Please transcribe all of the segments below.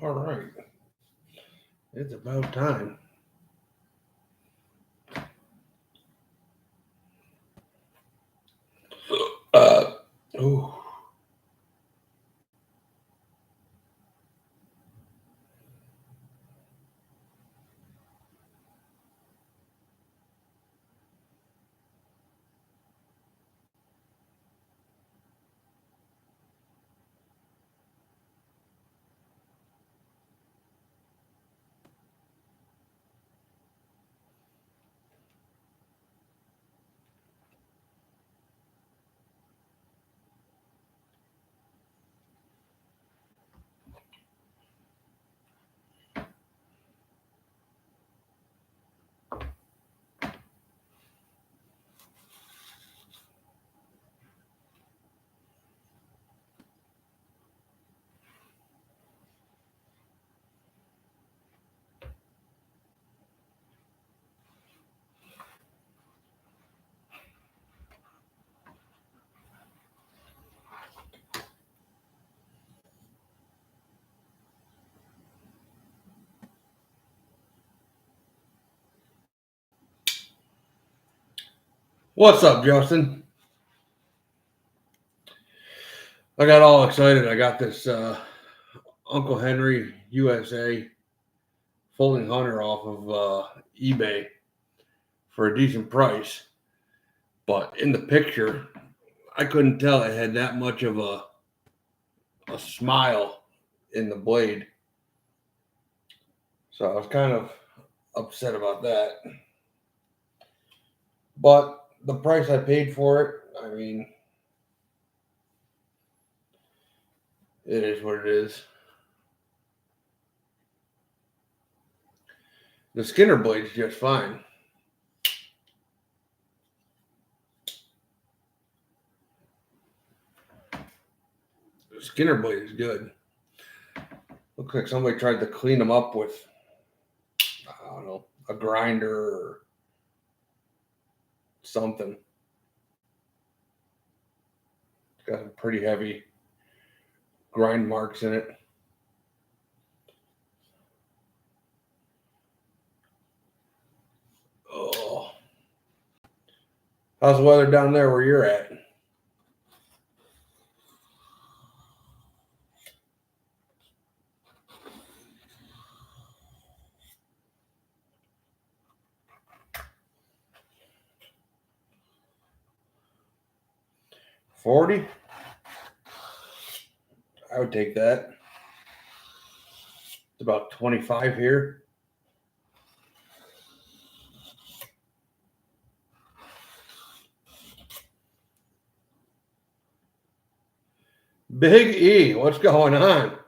All right. It's about time. Uh, ooh. What's up, Justin? I got all excited. I got this Uncle Henry USA folding hunter off of eBay for a decent price. But in the picture, I couldn't tell it had that much of a smile in the blade. So I was kind of upset about that. But the price I paid for it, I mean, it is what it is. The Skinner blade's just fine. The Skinner blade is good. Looks like somebody tried to clean them up with, I don't know, a grinder or something. It's got some pretty heavy grind marks in it. Oh. How's the weather down there where you're at? $40? I would take that. It's about $25 here. Big E, what's going on?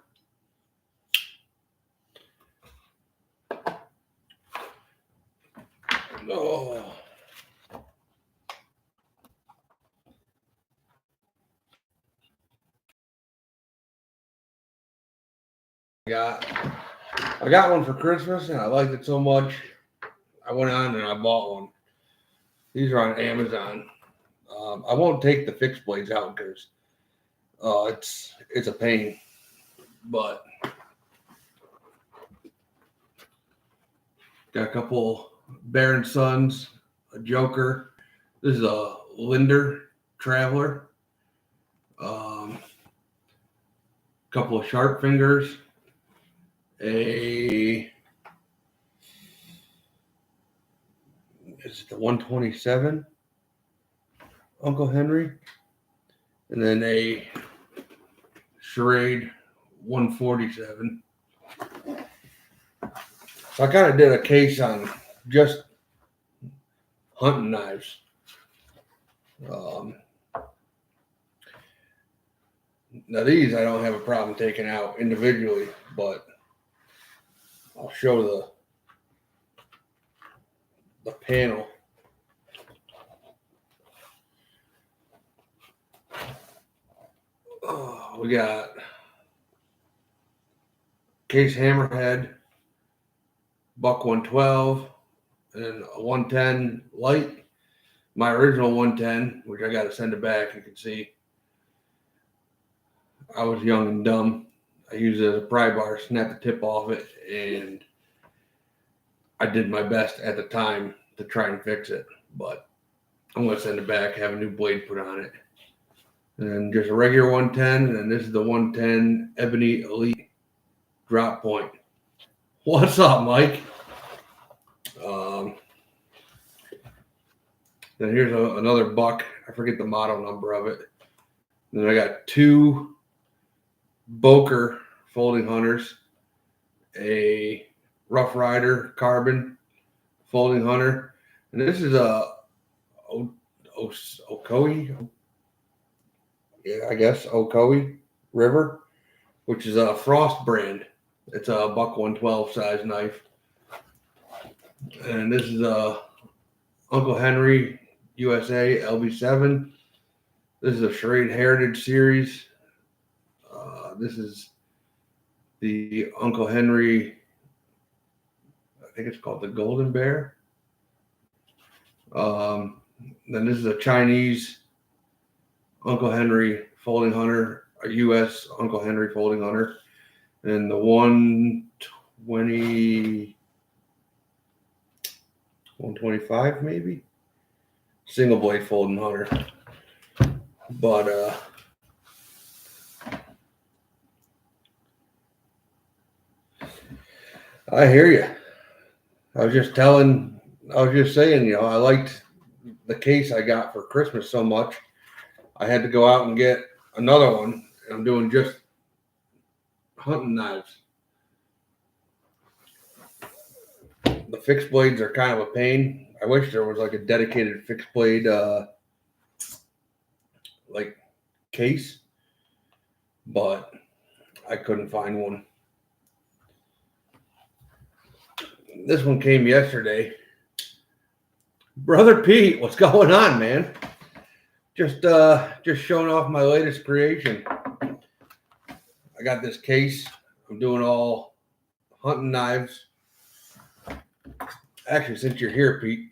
Oh. I got one for Christmas and I liked it so much. I went on and I bought one. These are on Amazon. I won't take the fixed blades out because it's a pain. But got a couple Baron Sons, a Joker. This is a Linder Traveler. Couple of Sharp Fingers. Is it the 127 Uncle Henry, and then a Charade 147. So I kind of did a case on just hunting knives. Now these I don't have a problem taking out individually, but I'll show the panel. Oh, we got Case Hammerhead, Buck 112, and a 110 light. My original 110, which I got to send it back. You can see I was young and dumb. I used it as a pry bar, snapped the tip off it, and I did my best at the time to try and fix it. But I'm going to send it back, have a new blade put on it. And just a regular 110, and this is the 110 Ebony Elite drop point. What's up, Mike? Then here's another buck. I forget the model number of it. Then I got two Boker folding hunters, a Rough Rider carbon folding hunter, and this is a Ocoee. Yeah, I guess Ocoee River, which is a Frost brand. It's a buck 112 size knife, and this is a Uncle Henry USA LB7. This is a Charade Heritage Series. This is the Uncle Henry, I think it's called the Golden Bear. Then this is a Chinese Uncle Henry folding hunter, a U.S. Uncle Henry folding hunter. And the 120, 125 maybe? Single blade folding hunter. But I hear you. I was just saying, I liked the case I got for Christmas so much. I had to go out and get another one. And I'm doing just hunting knives. The fixed blades are kind of a pain. I wish there was like a dedicated fixed blade like case, but I couldn't find one. This one came yesterday. Brother Pete, what's going on, man? Just showing off my latest creation. I got this case. I'm doing all hunting knives. Actually, since you're here, Pete,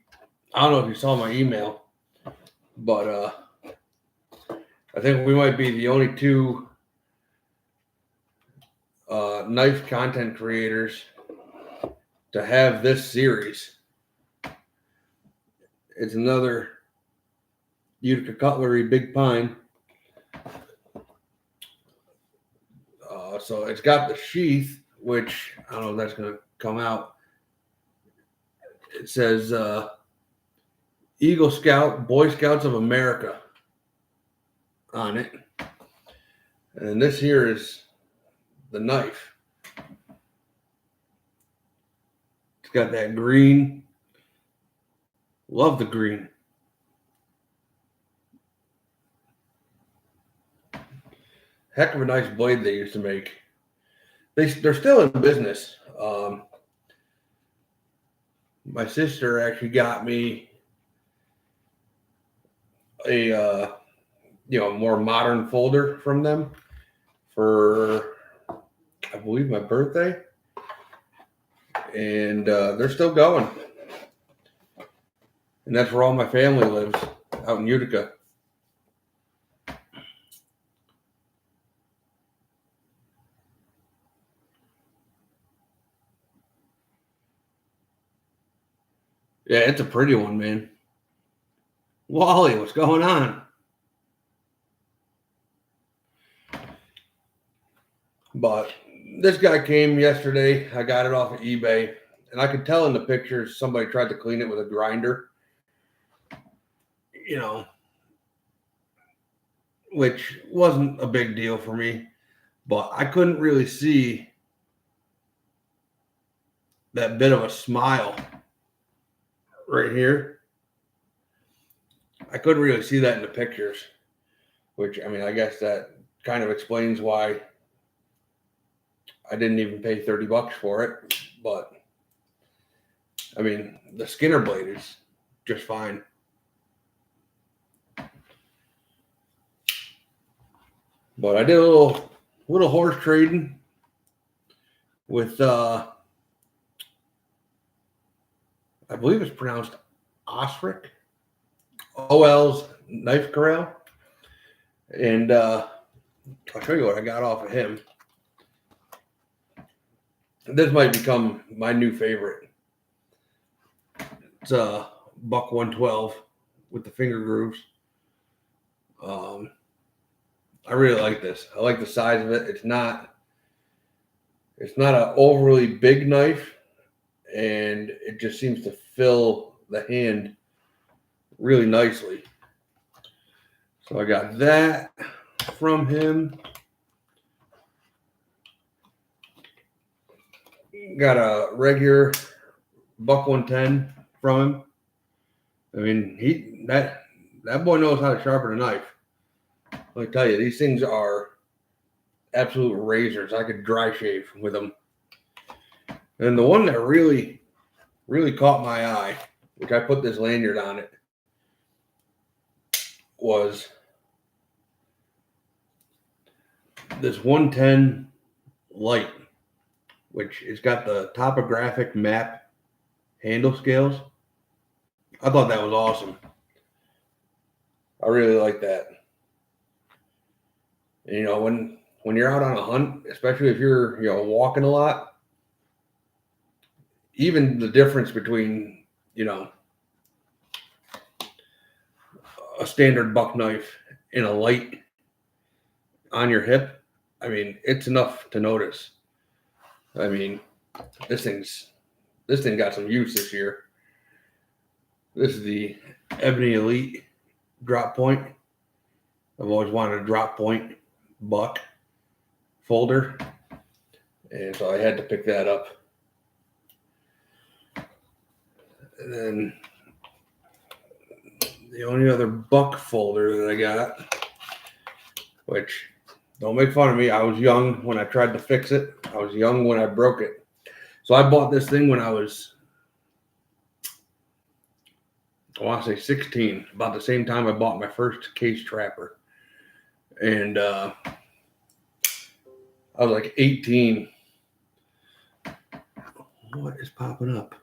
I don't know if you saw my email, but I think we might be the only two knife content creators to have this series. It's another Utica Cutlery Big Pine. So it's got the sheath, which I don't know if that's going to come out. It says Eagle Scout, Boy Scouts of America on it. And this here is the knife. It's got that green. Love the green. Heck of a nice blade they used to make. They're still in business. My sister actually got me a more modern folder from them for, I believe, my birthday, and they're still going. And that's where all my family lives, out in Utica. Yeah, it's a pretty one, man. Wally, what's going on? But this guy came yesterday. I got it off of eBay, and I could tell in the pictures somebody tried to clean it with a grinder. Which wasn't a big deal for me, but I couldn't really see that bit of a smile right here. I couldn't really see that in the pictures, which, I mean, I guess that kind of explains why I didn't even pay $30 for it. But I mean, the Skinner blade is just fine. But I did a little horse trading with I believe it's pronounced Osric, OL's Knife Corral. And I'll show you what I got off of him. This might become my new favorite. It's a buck 112 with the finger grooves. I really like this. I like the size of it. It's not an overly big knife, and it just seems to fill the hand really nicely. So I got that from him. Got a regular buck 110 from him. I mean, that boy knows how to sharpen a knife. Let me tell you, these things are absolute razors. I could dry shave with them. And the one that really, really caught my eye, which I put this lanyard on it, was this 110 light, which has got the topographic map handle scales. I thought that was awesome. I really like that. And, you know, when you're out on a hunt, especially if you're, you know, walking a lot, even the difference between, you know, a standard buck knife and a light on your hip, I mean, it's enough to notice. I mean, this thing got some use this year. This is the Ebony Elite drop point. I've always wanted a drop point buck folder, and so I had to pick that up. And then the only other buck folder that I got, which, don't make fun of me, I was young when I tried to fix it. I was young when I broke it. So I bought this thing when I was, I want to say 16, about the same time I bought my first case trapper. And I was like 18. What is popping up?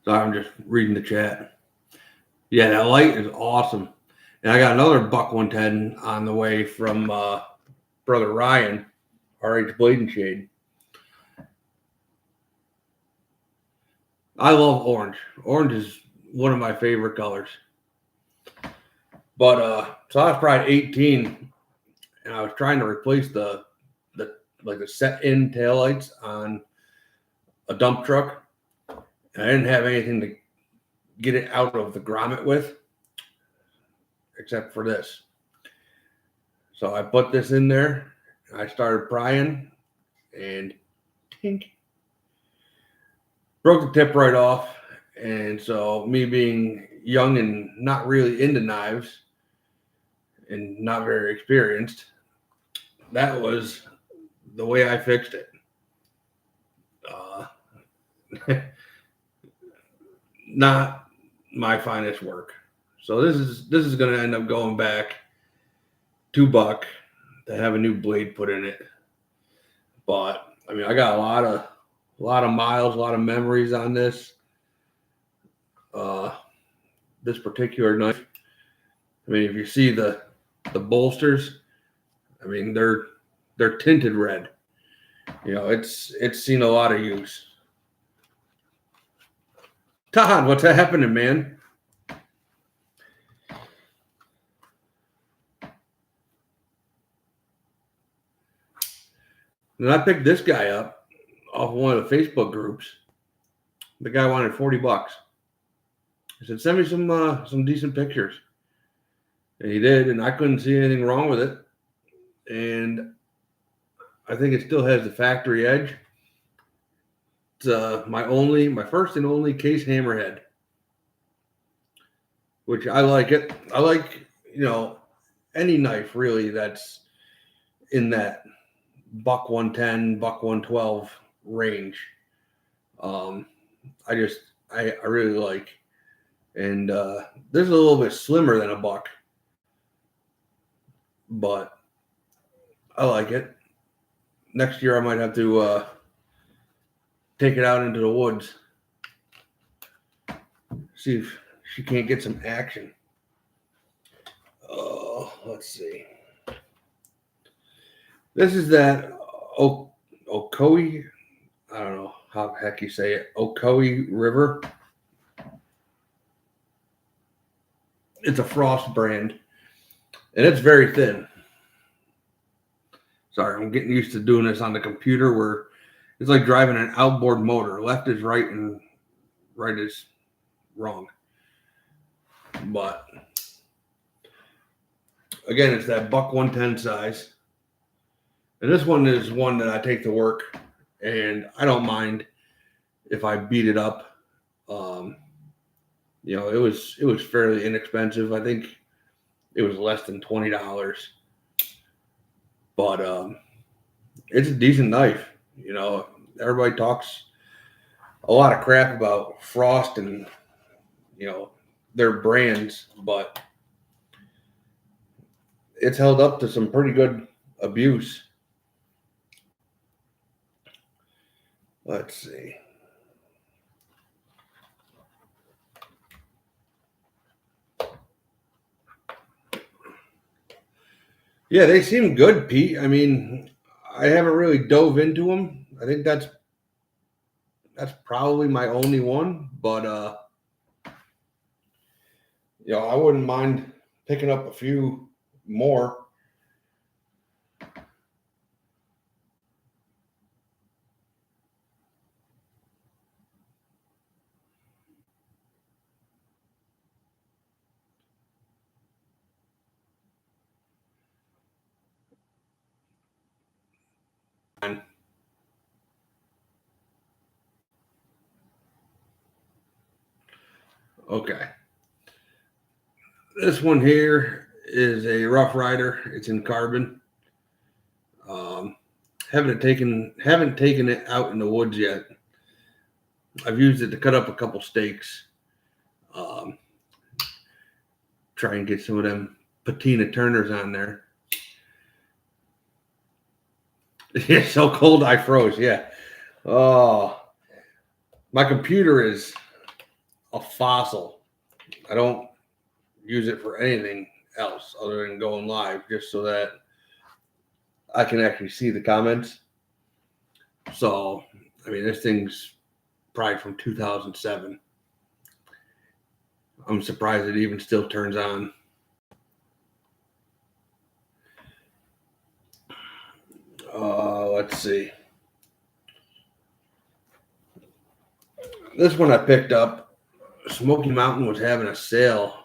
Sorry, I'm just reading the chat. Yeah, that light is awesome. And I got another buck 110 on the way from brother Ryan, RH Blade and Shade. I love orange. Orange is one of my favorite colors. But so I was probably 18, and I was trying to replace the set-in taillights on a dump truck, and I didn't have anything to get it out of the grommet with, except for this. So I put this in there, and I started prying, and tink, broke the tip right off. And so, me being young and not really into knives and not very experienced, that was the way I fixed it. Not my finest work. So this is going to end up going back $2 to have a new blade put in it. But I mean, I got a lot of miles, a lot of memories on this. This particular knife. I mean, if you see the bolsters, I mean they're tinted red. You know, it's seen a lot of use. Todd, what's happening, man? And I picked this guy up off one of the Facebook groups. The guy wanted $40. I said, send me some decent pictures. And he did, and I couldn't see anything wrong with it. And I think it still has the factory edge. It's my first and only case hammerhead, which I like it. I like, you know, any knife really that's in that buck 110, buck 112 range. I really like. And this is a little bit slimmer than a buck, but I like it. Next year I might have to take it out into the woods, see if she can't get some action. let's see. This is that Ocoee. I don't know how the heck you say it. Ocoee River. It's a Frost brand, and it's very thin. Sorry, I'm getting used to doing this on the computer where it's like driving an outboard motor. Left is right and right is wrong. But again, it's that buck 110 size. And this one is one that I take to work, and I don't mind if I beat it up. It was fairly inexpensive. I think it was less than $20. But it's a decent knife. Everybody talks a lot of crap about Frost and their brands, but it's held up to some pretty good abuse. Let's see. Yeah, they seem good, Pete. I mean, I haven't really dove into them. I think that's probably my only one, but I wouldn't mind picking up a few more. Okay. This one here is a Rough Rider. It's in carbon. Haven't taken it out in the woods yet. I've used it to cut up a couple steaks. Try and get some of them patina turners on there. It's so cold I froze. Yeah. Oh, my computer is a fossil. I don't use it for anything else other than going live, just so that I can actually see the comments. So, I mean, this thing's probably from 2007. I'm surprised it even still turns on. Let's see. This one I picked up. Smoky Mountain was having a sale.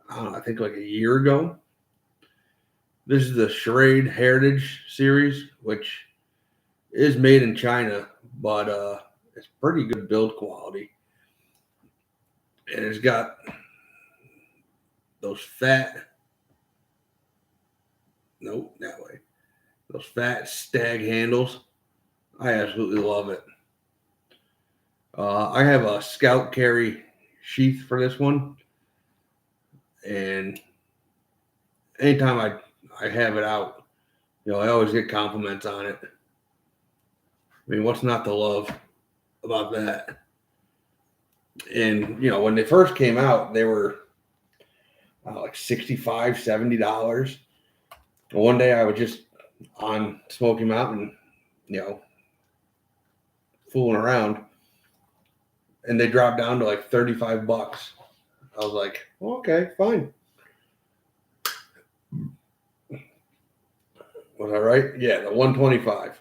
I don't know, I think like a year ago. This is the Charade Heritage series, which is made in China, but it's pretty good build quality. And it's got those fat, nope, that way. Those fat stag handles. I absolutely love it. I have a Scout carry sheath for this one. And anytime I have it out, I always get compliments on it. I mean, what's not to love about that? And, when they first came out, they were like $65, $70. One day I was just on Smoky Mountain, fooling around, and they dropped down to like $35. I was like, well, okay, fine. Was I right? Yeah, the 125.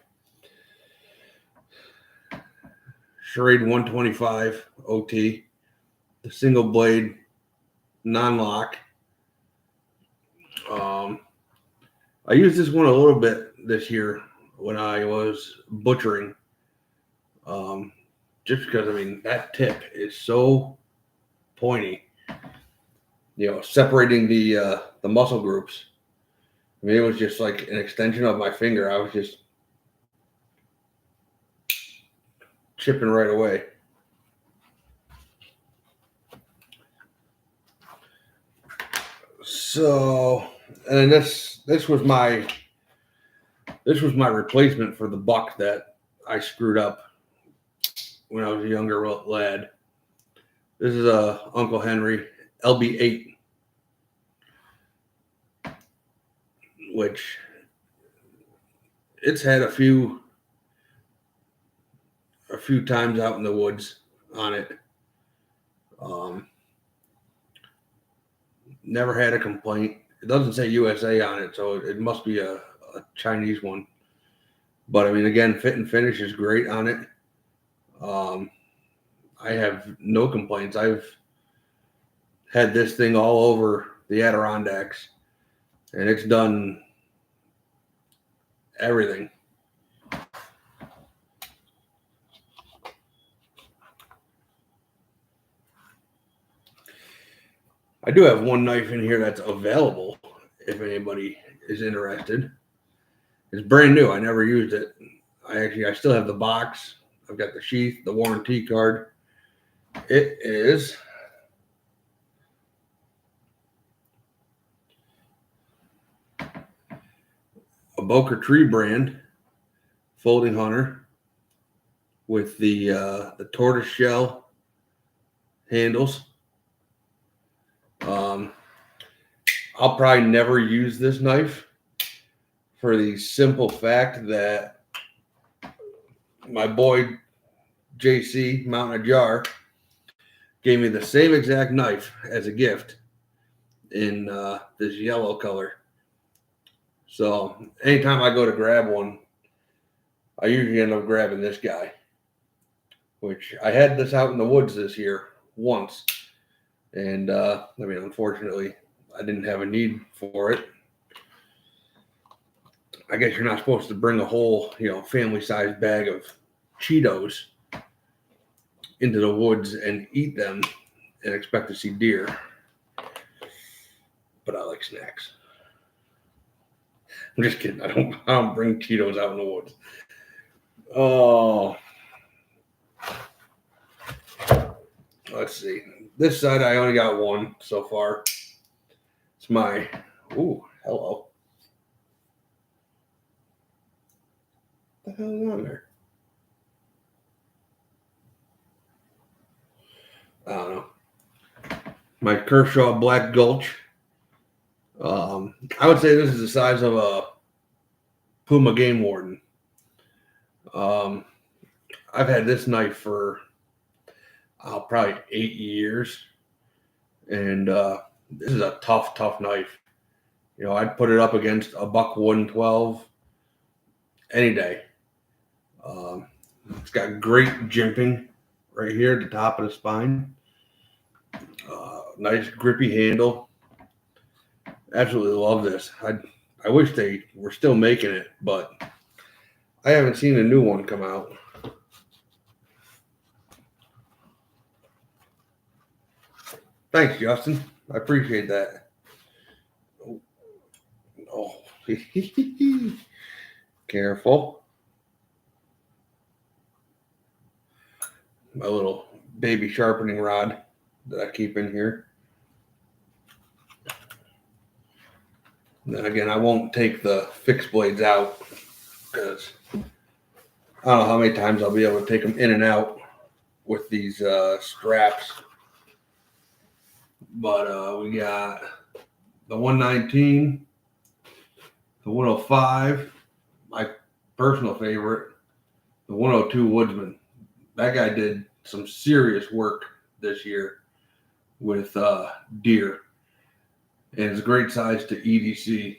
Charade 125 OT. The single blade, non-lock. I used this one a little bit this year when I was butchering. Just because, I mean, that tip is so pointy. Separating the muscle groups. I mean, it was just like an extension of my finger. I was just chipping right away. So, and this was my replacement for the buck that I screwed up when I was a younger lad. This is a Uncle Henry LB8. which it's had a few times out in the woods on it. Never had a complaint. It doesn't say USA on it, so it must be a Chinese one. But I mean, again, fit and finish is great on it. I have no complaints. I've had this thing all over the Adirondacks, and it's done everything. I do have one knife in here that's available if anybody is interested. It's brand new. I never used it. I still have the box. I've got the sheath, the warranty card. It is a Boca Tree brand folding hunter with the tortoise shell handles. I'll probably never use this knife for the simple fact that my boy JC Mountain Jar gave me the same exact knife as a gift in this yellow color. So anytime I go to grab one, I usually end up grabbing this guy, which I had this out in the woods this year once. And I mean, unfortunately, I didn't have a need for it. I guess you're not supposed to bring a whole, family-sized bag of Cheetos into the woods and eat them and expect to see deer. But I like snacks. I'm just kidding. I don't bring Cheetos out in the woods. Oh. Let's see. This side I only got one so far. It's my hello. What the hell is on there? I don't know. My Kershaw Black Gulch. I would say this is the size of a Puma game warden. I've had this knife for probably 8 years, and this is a tough knife. I'd put it up against a buck 112 any day. It's got great jimping right here at the top of the spine. Nice grippy handle. Absolutely love this. I wish they were still making it, but I haven't seen a new one come out. Thanks, Justin. I appreciate that. Oh. Careful. My little baby sharpening rod that I keep in here. And then again, I won't take the fixed blades out because I don't know how many times I'll be able to take them in and out with these straps. But we got the 119, the 105, my personal favorite, the 102 Woodsman. That guy did some serious work this year with deer. And it's a great size to EDC.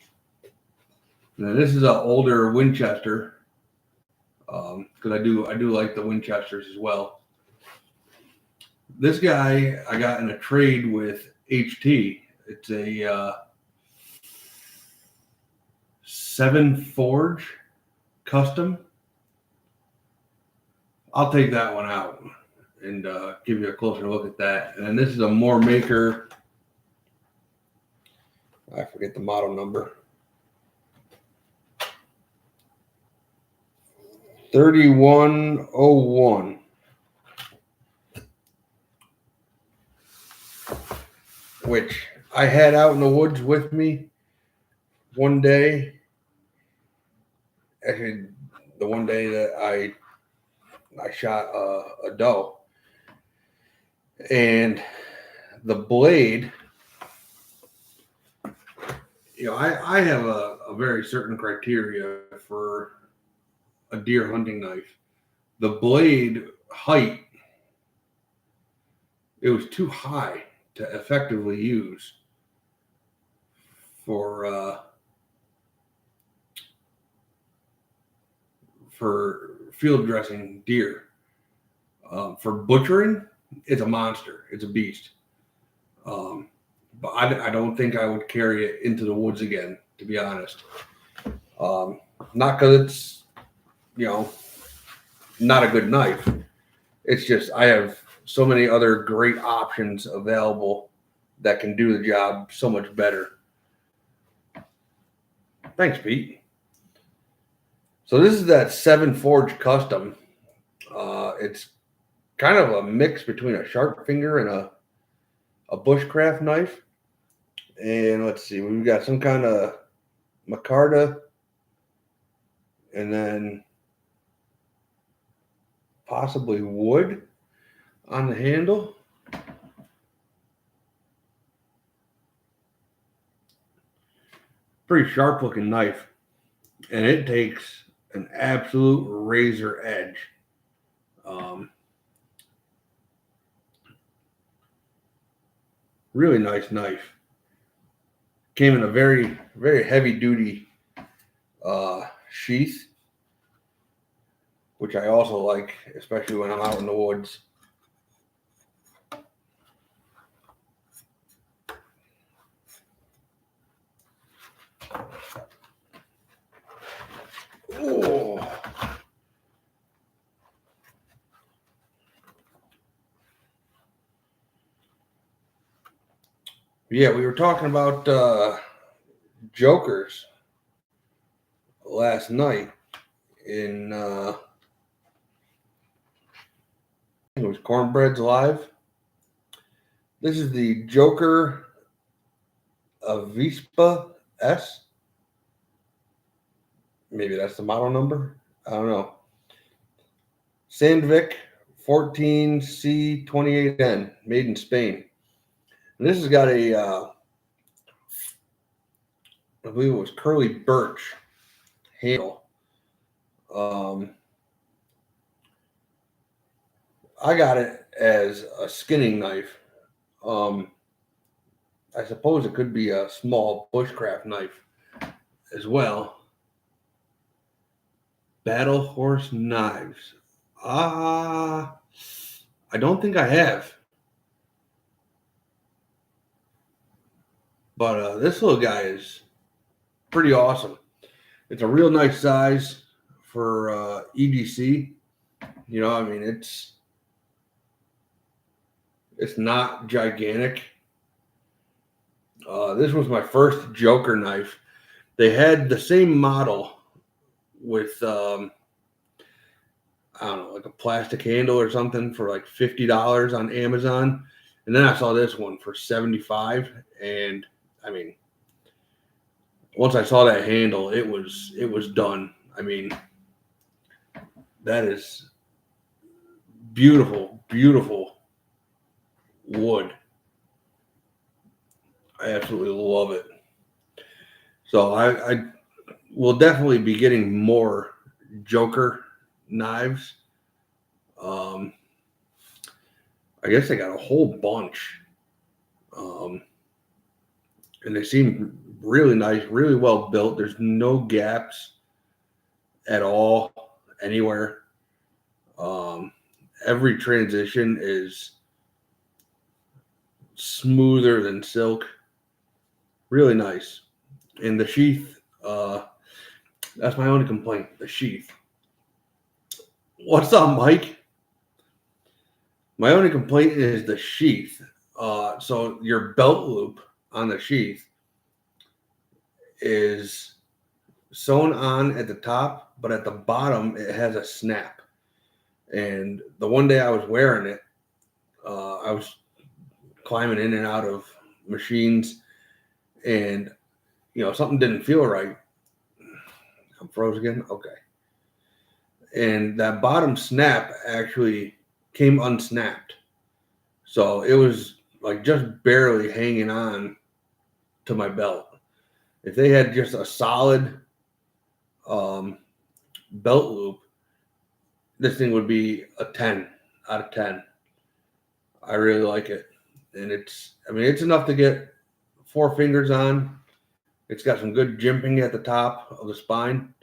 Now this is an older Winchester, because I do like the Winchesters as well. This guy I got in a trade with HT. It's a 7 Forge custom. I'll take that one out and give you a closer look at that. And then this is a More Maker. I forget the model number. 3101. Which I had out in the woods with me one day. Actually, the one day that I shot a doe. And the blade I have a very certain criteria for a deer hunting knife. The blade height, it was too high to effectively use for field dressing deer. For butchering, it's a monster. It's a beast. But I don't think I would carry it into the woods again, to be honest. Not because it's, not a good knife. It's just I have so many other great options available that can do the job so much better. Thanks, Pete. So this is that 7 Forge Custom. It's kind of a mix between a sharp finger and a bushcraft knife. And let's see, we've got some kind of micarta, and then possibly wood on the handle. Pretty sharp looking knife, and it takes an absolute razor edge. Really nice knife. Came in a very, very heavy duty sheath, which I also like, especially when I'm out in the woods. Oh. Yeah, we were talking about jokers last night in it was Cornbread's Live. This is the Joker Avispa S. Maybe that's the model number. I don't know. Sandvik 14C28N, made in Spain. And this has got a, I believe it was curly birch handle. I got it as a skinning knife. I suppose it could be a small bushcraft knife as well. Battle Horse Knives. I don't think I have. But this little guy is pretty awesome. It's a real nice size for EDC. It's not gigantic. This was my first Joker knife. They had the same model with I don't know, like a plastic handle or something for like $50 on Amazon, and then I saw this one for $75, and I mean, once I saw that handle, it was done. I mean, that is beautiful, beautiful wood. I absolutely love it. So I will definitely be getting more Joker knives. I guess they got a whole bunch. And they seem really nice, really well built. There's no gaps at all anywhere. Every transition is smoother than silk. Really nice. And the sheath, that's my only complaint, the sheath. What's up, Mike? My only complaint is the sheath. So your belt loop on the sheath is sewn on at the top, but at the bottom it has a snap. And the one day I was wearing it, I was climbing in and out of machines, and something didn't feel right. I'm froze again. Okay. And that bottom snap actually came unsnapped, so it was like just barely hanging on to my belt. If they had just a solid belt loop, this thing would be a 10 out of 10. I really like it. And it's enough to get 4 fingers on. It's got some good jimping at the top of the spine.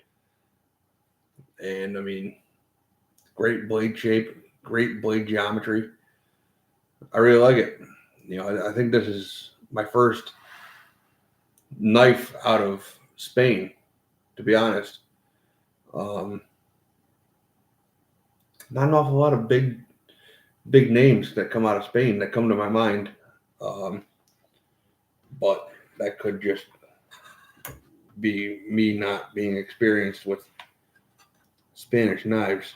And great blade shape, great blade geometry. I really like it. I think this is my first knife out of Spain, to be honest. Not an awful lot of big names that come out of Spain that come to my mind. But that could just be me not being experienced with Spanish knives.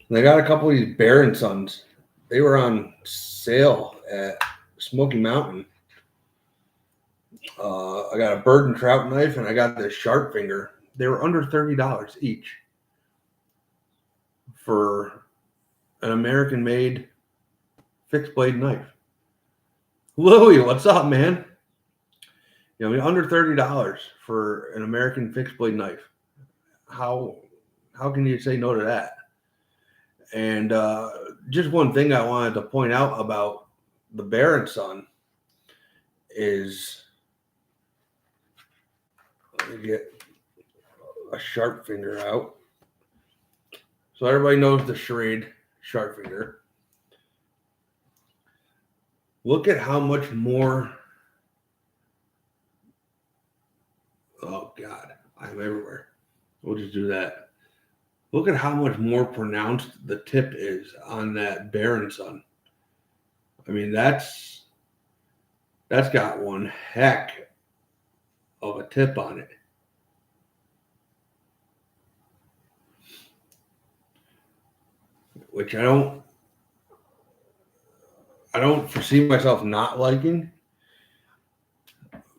They got a couple of these Baron Sons. They were on sale at Smoky Mountain. I got a bird and trout knife, and I got this sharp finger. They were under $30 each for an American-made fixed blade knife. Louie, what's up, man? Under $30 for an American fixed blade knife. How can you say no to that? And just one thing I wanted to point out about the Baron Son is, let me get a sharp finger out. So everybody knows the Schrade sharp finger. Look at how much more. Oh God, I'm everywhere. We'll just do that. Look at how much more pronounced the tip is on that Baron Son. That's got one heck of a tip on it. Which I don't foresee myself not liking,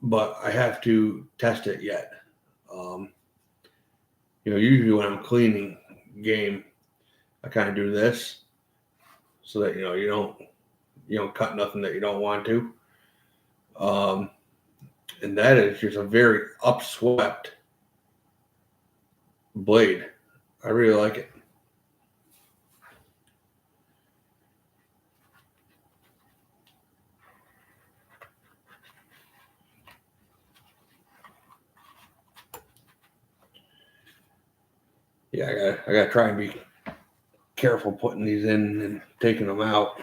but I have to test it yet. Usually when I'm cleaning game, I kind of do this so that you don't cut nothing that you don't want to. And that is just a very upswept blade. I really like it. Yeah, I gotta try and be careful putting these in and taking them out.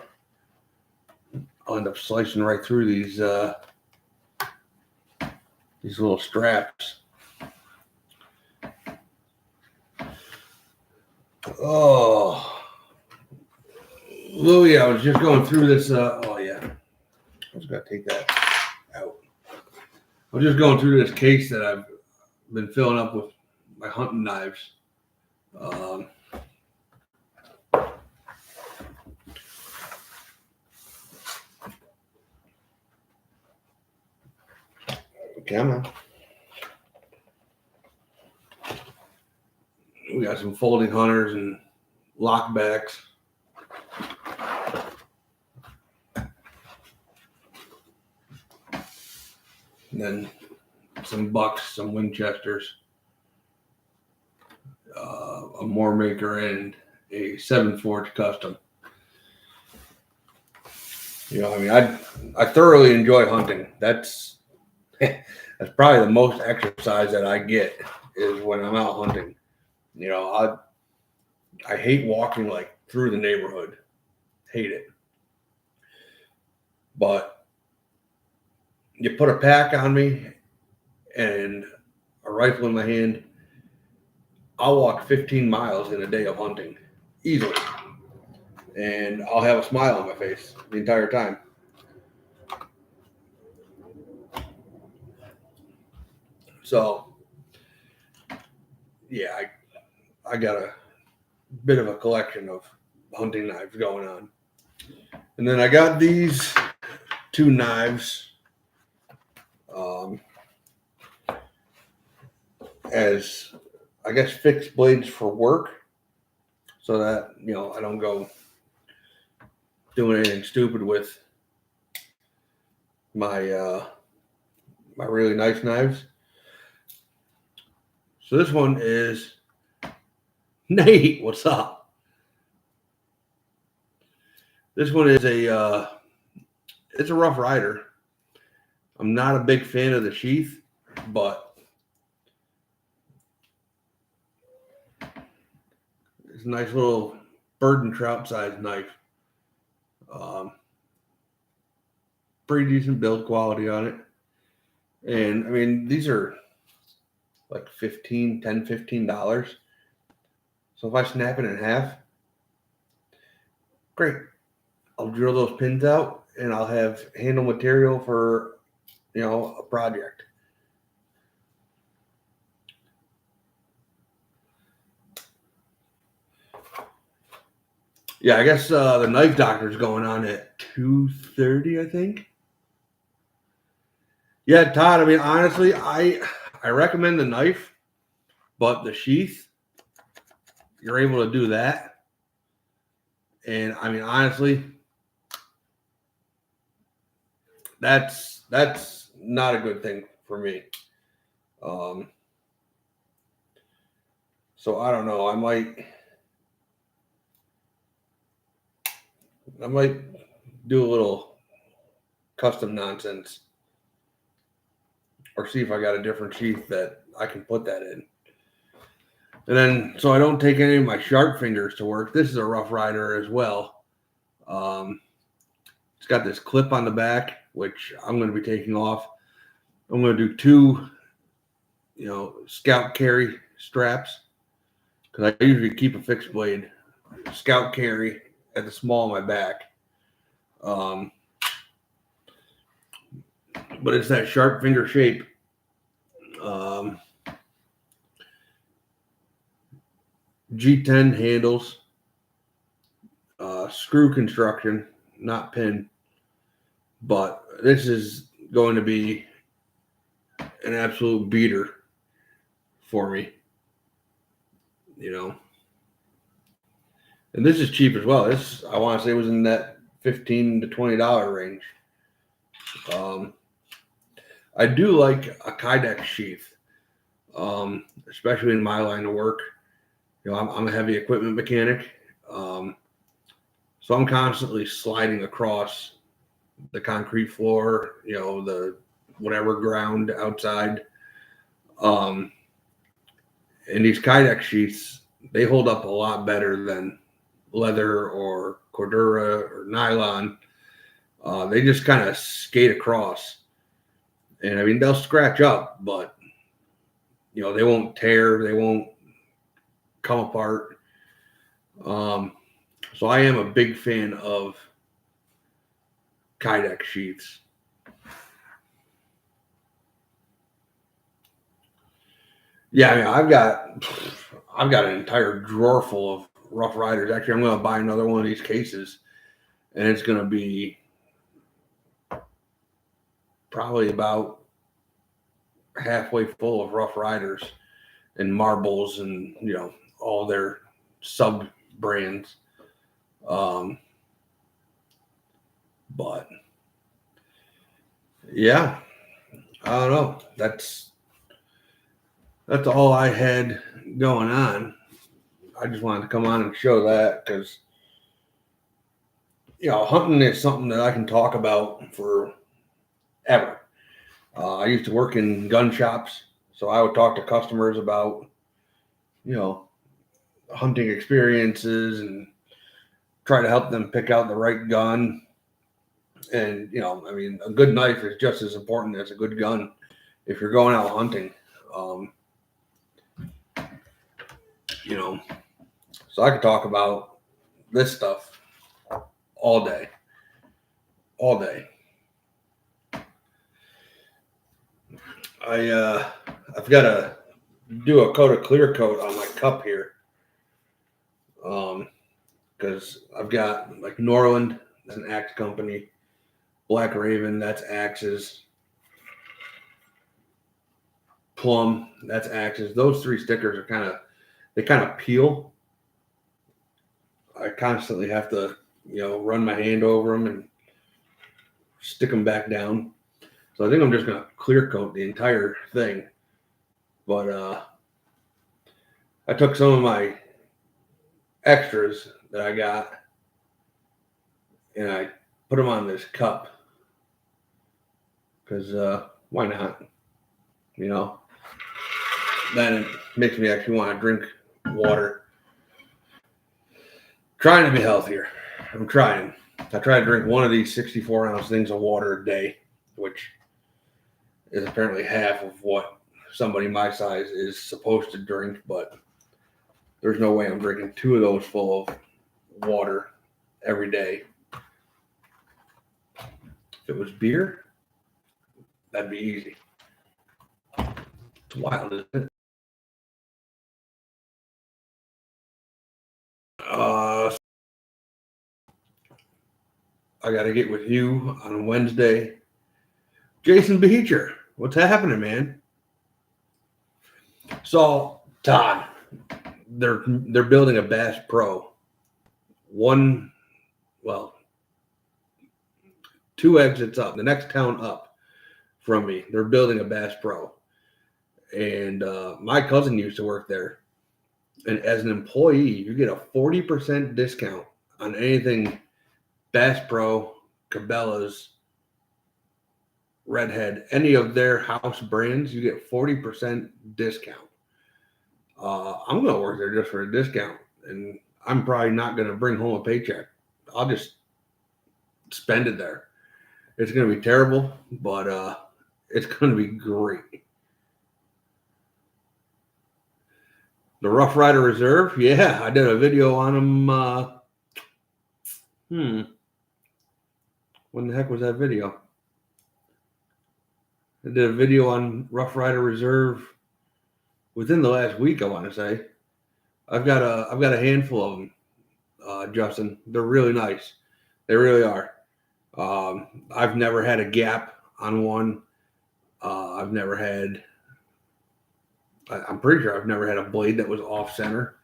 I'll end up slicing right through these little straps. Oh, Louie, I was just going through this. Oh yeah, I was gonna take that out. I was just going through this case that I've been filling up with my hunting knives. Come on. We got some folding hunters and lockbacks. And then some bucks, some Winchesters, a Moore Maker, and a 7 Forge custom. I thoroughly enjoy hunting. That's probably the most exercise that I get is when I'm out hunting. I hate walking like through the neighborhood. Hate it. But you put a pack on me and a rifle in my hand, I'll walk 15 miles in a day of hunting easily. And I'll have a smile on my face the entire time. So, yeah, I got a bit of a collection of hunting knives going on. And then I got these 2 knives as, I guess, fixed blades for work, so that, I don't go doing anything stupid with my really nice knives. So this one is Nate. What's up? This one is it's a Rough Rider. I'm not a big fan of the sheath, but it's a nice little bird and trout sized knife. Pretty decent build quality on it. And I mean, these are like $15. So if I snap it in half, great. I'll drill those pins out and I'll have handle material for, a project. Yeah, I guess the knife doctor's going on at 2:30, I think. Yeah, Todd, I mean, honestly, I recommend the knife, but the sheath, you're able to do that. And I mean, honestly, that's not a good thing for me. So I don't know. I might do a little custom nonsense or see if I got a different sheath that I can put that in. And then, so I don't take any of my sharp fingers to work. This is a Rough Rider as well. It's got this clip on the back, which I'm going to be taking off. I'm going to do two, scout carry straps, because I usually keep a fixed blade scout carry at the small of my back. But it's that sharp finger shape. G10 handles, screw construction, not pin. But this is going to be an absolute beater for me, And this is cheap as well. This, I want to say, was in that $15 to $20 range. I do like a Kydex sheath, especially in my line of work. I'm a heavy equipment mechanic, so I'm constantly sliding across the concrete floor, the whatever ground outside. And these Kydex sheaths, they hold up a lot better than leather or Cordura or nylon. They just kind of skate across. And I mean, they'll scratch up, but they won't tear, they won't come apart. So I am a big fan of Kydex sheaths. Yeah, I mean, I've got an entire drawer full of Rough Riders. Actually, I'm going to buy another one of these cases, and it's going to be probably about halfway full of Rough Riders and marbles and all their sub brands. But yeah, I don't know. That's all I had going on. I just wanted to come on and show that because hunting is something that I can talk about for ever. I used to work in gun shops, so I would talk to customers about, hunting experiences and try to help them pick out the right gun. And, I mean, a good knife is just as important as a good gun if you're going out hunting. So I could talk about this stuff all day. I've got to do a coat of clear coat on my cup here. Because I've got like Norland, that's an axe company. Black Raven, that's axes. Plum, that's axes. Those three stickers are kind of peel. I constantly have to, run my hand over them and stick them back down. So I think I'm just going to clear coat the entire thing. But I took some of my extras that I got and I put them on this cup because why not? You know, then it makes me actually want to drink water. Trying to be healthier. I'm trying. I try to drink one of these 64-ounce things of water a day, which is apparently half of what somebody my size is supposed to drink, but there's no way I'm drinking 2 of those full of water every day. If it was beer, that'd be easy. It's wild, isn't it? I got to get with you on Wednesday. Jason Beecher, what's happening, man? So, Todd, they're building a Bass Pro. 2 exits up, the next town up from me. They're building a Bass Pro. And my cousin used to work there. And as an employee, you get a 40% discount on anything Bass Pro, Cabela's, Redhead, any of their house brands, you get 40% discount. I'm going to work there just for a discount. And I'm probably not going to bring home a paycheck. I'll just spend it there. It's going to be terrible, but it's going to be great. The Rough Rider Reserve, yeah, I did a video on them. When the heck was that video? I did a video on Rough Rider Reserve within the last week, I want to say. I've got a handful of them, Justin. They're really nice. They really are. I've never had a gap on one. I'm pretty sure I've never had a blade that was off center.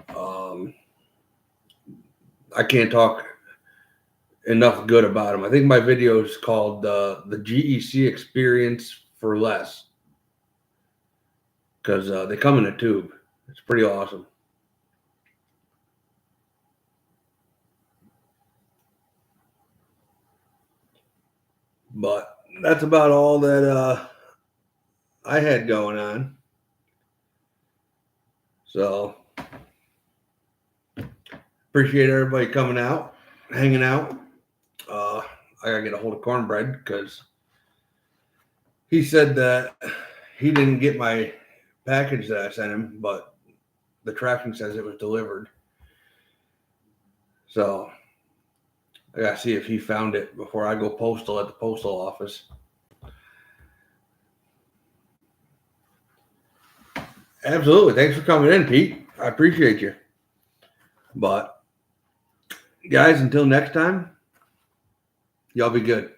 I can't talk enough good about them. I think my video is called the GEC Experience for Less because they come in a tube. It's pretty awesome. But that's about all that I had going on. So appreciate everybody coming out, hanging out. I gotta get a hold of Cornbread because he said that he didn't get my package that I sent him, but the tracking says it was delivered. So I gotta see if he found it before I go postal at the postal office. Absolutely. Thanks for coming in, Pete. I appreciate you. But guys, until next time, y'all be good.